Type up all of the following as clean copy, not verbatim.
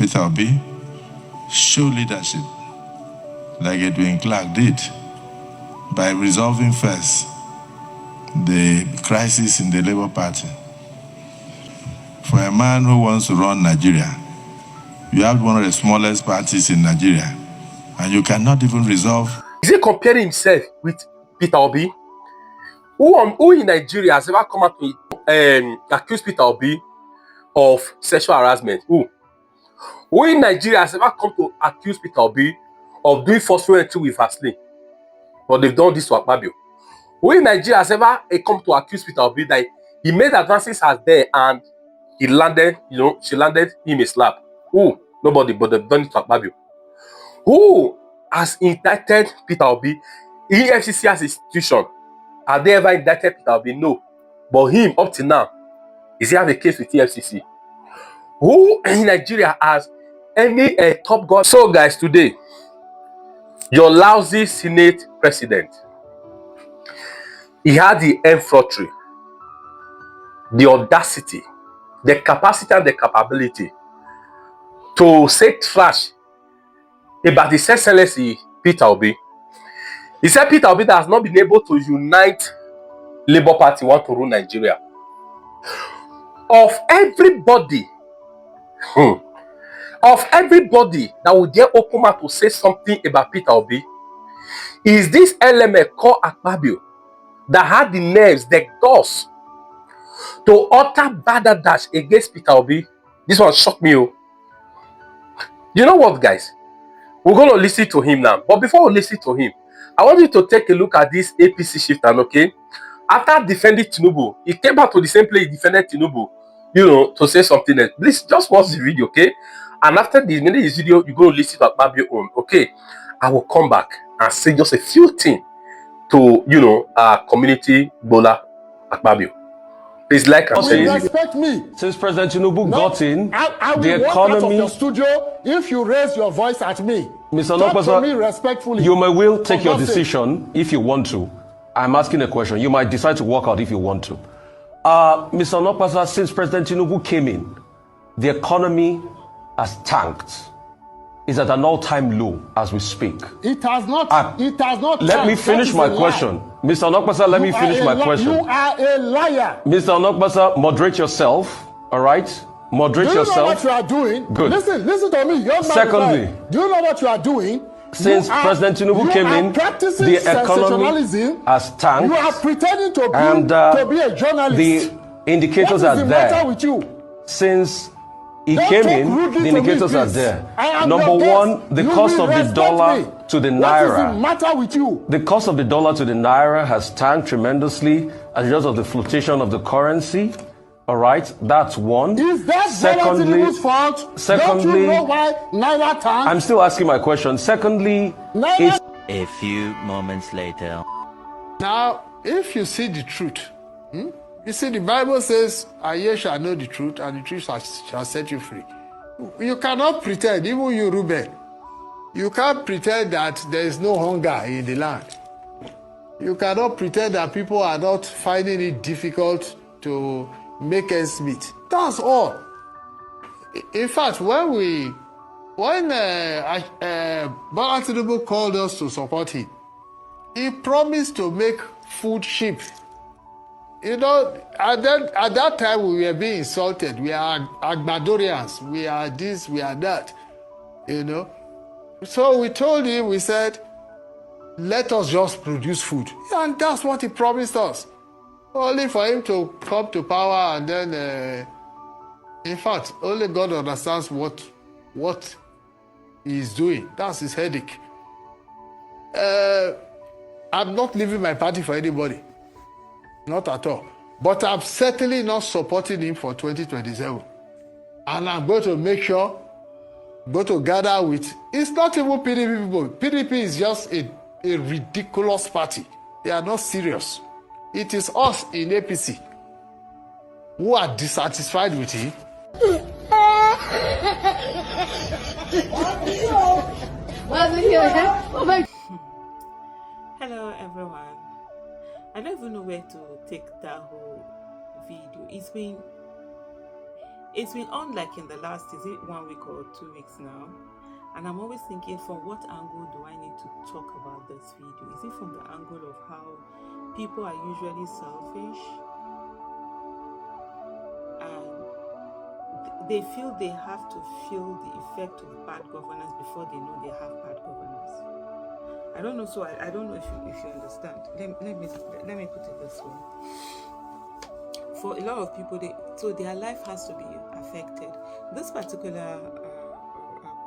Peter Obi show leadership like Edwin Clark did by resolving first the crisis in the Labour Party. For a man who wants to run Nigeria, you have one of the smallest parties in Nigeria, and you cannot even resolve. Is he comparing himself with Peter Obi? Who in Nigeria has ever come out to accuse Peter Obi of sexual harassment? Who in Nigeria has ever come to accuse Peter Obi of doing forceful entry with Vaseline? But they've done this to Akpabio. Who in Nigeria has ever come to accuse Peter Obi that he made advances as there and he landed, she landed him a slap? Who? Nobody, but they've done it to Akpabio. Who has indicted Peter Obi? EFCC as an institution. Have they ever indicted Peter Obi? No. But him, up to now, is he have a case with EFCC? Who in Nigeria has any top god? So, guys, today, your lousy Senate president, he had the effrontery, the audacity, the capacity and the capability to say trash about His Excellency Peter Obi. He said Peter Obi that has not been able to unite Labour Party want to rule Nigeria. Of everybody that would dare open mouth to say something about Peter Obi, is this element called Akpabio that had the nerves, the guts to utter dash against Peter Obi. This one shocked me. You know what, guys? We're going to listen to him now. But before we listen to him, I want you to take a look at this APC shifter, okay? After defending Tinubu, he came back to the same place he defended Tinubu, to say something else. Please just watch the video, okay? And after this minute this video, you're going to listen to Akpabio own, okay? I will come back and say just a few things to, our community Bola Akpabio. Please like and share. Respect me. Since President Tinubu got in, I will the walk out of economy. your studio if you raise your voice at me. Mr. Talk to me Nokpasa, respectfully. you may will take For your God's sake. decision if you want to. I'm asking a question. You might decide to walk out if you want to. Mr. Nokpasa, since President Tinubu came in, the economy has tanked. It's at an all-time low as we speak. It has not. It has not. Let me finish my question. Mr. Nokpasa, let me finish my question. You are a liar. Mr. Nokpasa, moderate yourself. All right? Moderate Do you yourself. know what you are doing? Good. Listen to me. Young man. Secondly, do you know what you are doing? Since President Tinubu came in, the economy has tanked. You are pretending to be a journalist. The indicators are there. What is the matter with you? Since he came in, the indicators are there. Number one, the cost of the dollar to the naira. What is the matter with you? The cost of the dollar to the naira has tanked tremendously as a result of the fluctuation of the currency. All right, that's one. Is that Tinubu's fault? Don't you know why naira tanked? I'm still asking my question. Secondly, it's a few moments later. Now, if you see the truth, you see the Bible says, "And ye shall know the truth, and the truth shall set you free." You cannot pretend, even you, Reuben. You can't pretend that there is no hunger in the land. You cannot pretend that people are not finding it difficult to make ends meet. That's all. In fact, when Bola Tinubu called us to support him, he promised to make food cheap. At that time we were being insulted. We are Agbadorians. We are this, we are that. So we told him, we said, let us just produce food. And that's what he promised us. Only for him to come to power and then, in fact, only God understands what he's doing. That's his headache. I'm not leaving my party for anybody. Not at all. But I'm certainly not supporting him for 2027. And I'm going to make sure, going to gather with, it's not even PDP people. PDP is just a ridiculous party. They are not serious. It is us in APC who are dissatisfied with him. Hello everyone. I don't even know where to take that whole video. It's been on like in the last, is it 1 week or 2 weeks now? And I'm always thinking, from what angle do I need to talk about this video? Is it from the angle of how people are usually selfish and they feel they have to feel the effect of bad governance before they know they have bad governance? I don't know. So I don't know if you understand. Let me put it this way. For a lot of people, so their life has to be affected. This particular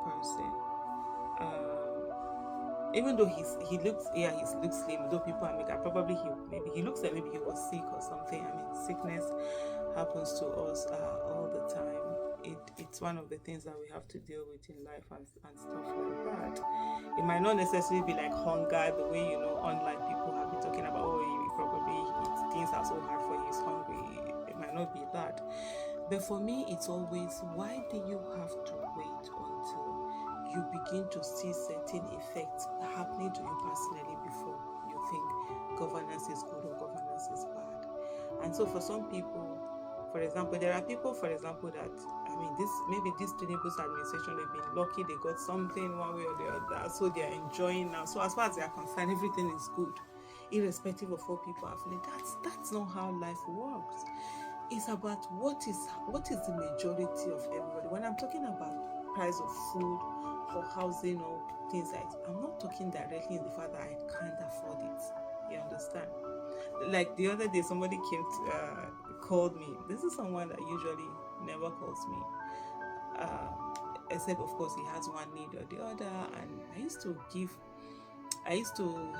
person, even though he looks slim, though people are making, probably he looks like maybe he was sick or something. I mean, sickness happens to us all the time. It's one of the things that we have to deal with in life and stuff like that. It might not necessarily be like hunger, the way unlike people have been talking about. Oh, things are so hard for you, he's hungry. It might not be that, but for me, it's always, why do you have to wait until you begin to see certain effects happening to you personally before you think governance is good or governance is bad? And so for some people, for example, there are people, for example, that, I mean, this Tinubu's administration, they've been lucky, they got something one way or the other, so they're enjoying now. So as far as they're concerned, everything is good, irrespective of what people are feeling. That's not how life works. It's about what is the majority of everybody. When I'm talking about price of food or housing or things like that, I'm not talking directly in the fact that I can't afford it. You understand? Like the other day, somebody called me. This is someone that usually never calls me, except of course he has one need or the other. And I used to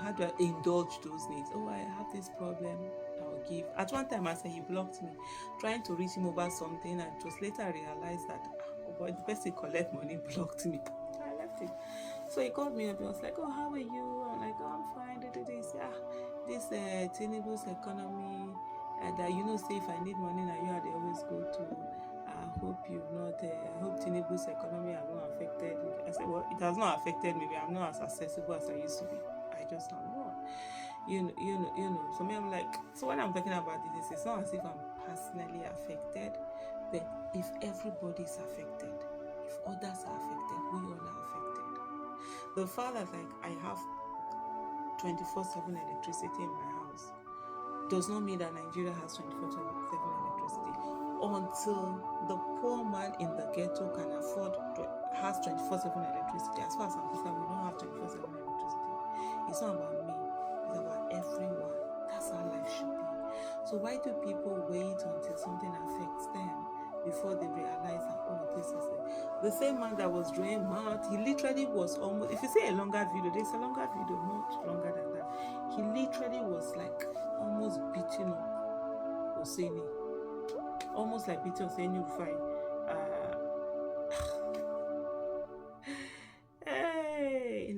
how do I indulge those needs? Oh, I have this problem, I'll give. At one time, I said he blocked me, trying to reach him over something, and just later I realized that the person collect money blocked me. I left it. So he called me up. He was like, "Oh, how are you?" I'm like, "Oh, I'm fine." This Tinubu's economy, and say if I need money now, they always go to. I hope Tinubu's economy are not affected. I said, well, it has not affected me. I'm not as accessible as I used to be. I just am not. So me, I'm like, so when I'm talking about this, it's not as if I'm personally affected, but if everybody's affected, if others are affected, we all are affected. The fact that I have 24/7 electricity in my house does not mean that Nigeria has 24/7 electricity. Until the poor man in the ghetto can afford has 24/7 electricity. As far as I'm concerned, we don't have 24/7 electricity. It's not about me, it's about everyone. That's how life should be. So why do people wait until something affects them before they realize that, oh, this is it? The same man that was drawing mouth, he literally was almost, if you see a longer video, there's a longer video, much longer than that. He literally was like almost beating up Hosseini. Almost like Peter Obi in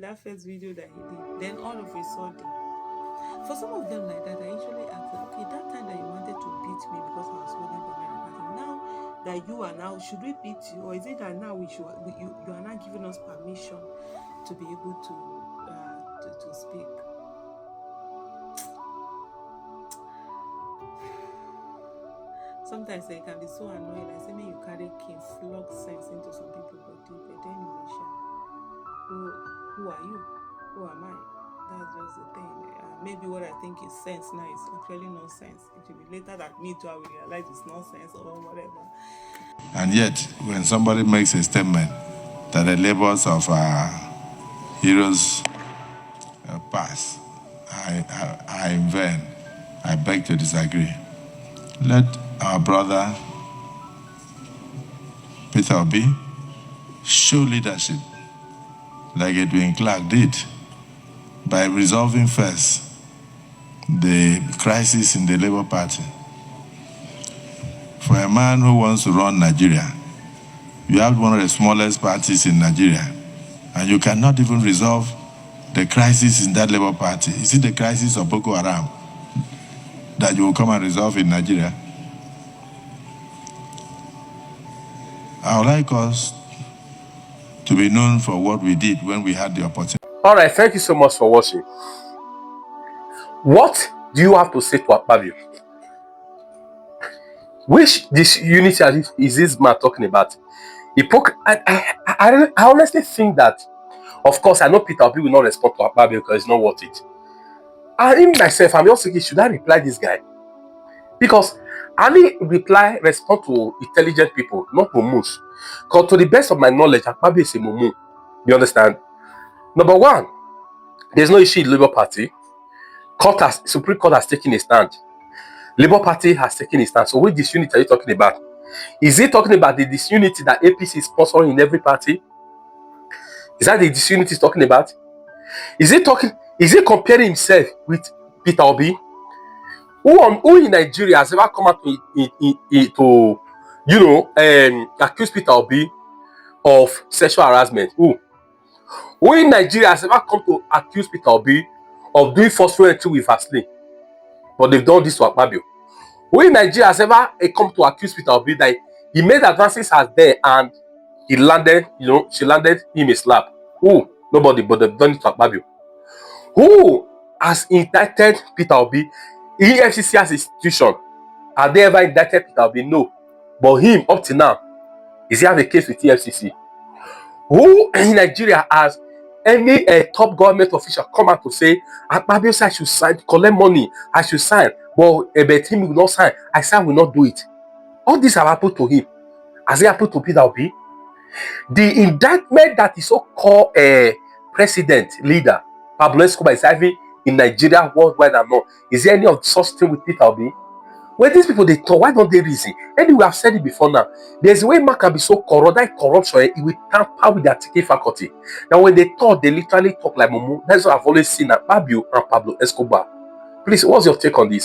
that first video that he did. Then all of a sudden, for some of them like that, I usually ask them, okay, that time that you wanted to beat me because I was holding the man, now that you are now, should we beat you, or is it that now you are now giving us permission to be able to speak? Sometimes they can be so annoying. I say, when you carry cane, flog sense into some people's body, but then who are you? Who am I? That's just the thing. Maybe what I think is sense now is actually nonsense. It will be later that me too, I will realize it's nonsense or whatever. And yet, when somebody makes a statement that the labors of our heroes pass, I in vain, I beg to disagree. Let our brother Peter Obi show leadership like Edwin Clark did by resolving first the crisis in the Labour Party. For a man who wants to run Nigeria, you have one of the smallest parties in Nigeria, and you cannot even resolve the crisis in that Labour Party. Is it the crisis of Boko Haram that you will come and resolve in Nigeria? I would like us to be known for what we did when we had the opportunity. All right, thank you so much for watching. What do you have to say to Akpabio? Which this unity is this man talking about? I honestly think that, of course, I know Peter Obi will not respond to Akpabio because it's not worth it. And in myself, I'm just thinking, should I reply this guy? Because I only respond to intelligent people, not mumus. Because to the best of my knowledge, Akpabio is a mumu. You understand? Number one, there's no issue in Labour Party. Supreme Court has taken a stand. Labour Party has taken a stand. So which disunity are you talking about? Is he talking about the disunity that APC is sponsoring in every party? Is that the disunity he's talking about? Is he comparing himself with Peter Obi? Who in Nigeria has ever come out to accuse Peter Obi of sexual harassment? Who in Nigeria has ever come to accuse Peter Obi of doing forceful entry with Vaseline? But they've done this to Akpabio. Who in Nigeria has ever come to accuse Peter Obi that he made advances as there and he landed, she landed him a slap? Who? Nobody, but they've done it to Akpabio. Who has indicted Peter Obi? EFCC as institution. Have they ever indicted Peter Obi? No. But him, up to now, is he have a case with EFCC? Who in Nigeria has any top government official come out to say, Akpabio said I should sign, collect money, I should sign, but him will not sign. I said I will not do it. All this have happened to him. Has it happened to Peter Obi? The indictment that is so-called president, leader, Pablo Escobar is having in Nigeria, worldwide and all. Is there any of such thing with Peter Obi? When these people they talk, why don't they reason? Anyway, I've said it before now. There's a way man can be so corrupt, that corruption, it will tamper with their thinking faculty. Now, when they talk, they literally talk like Mumu. That's what I've always seen at Akpabio and Pablo Escobar. Please, what's your take on this?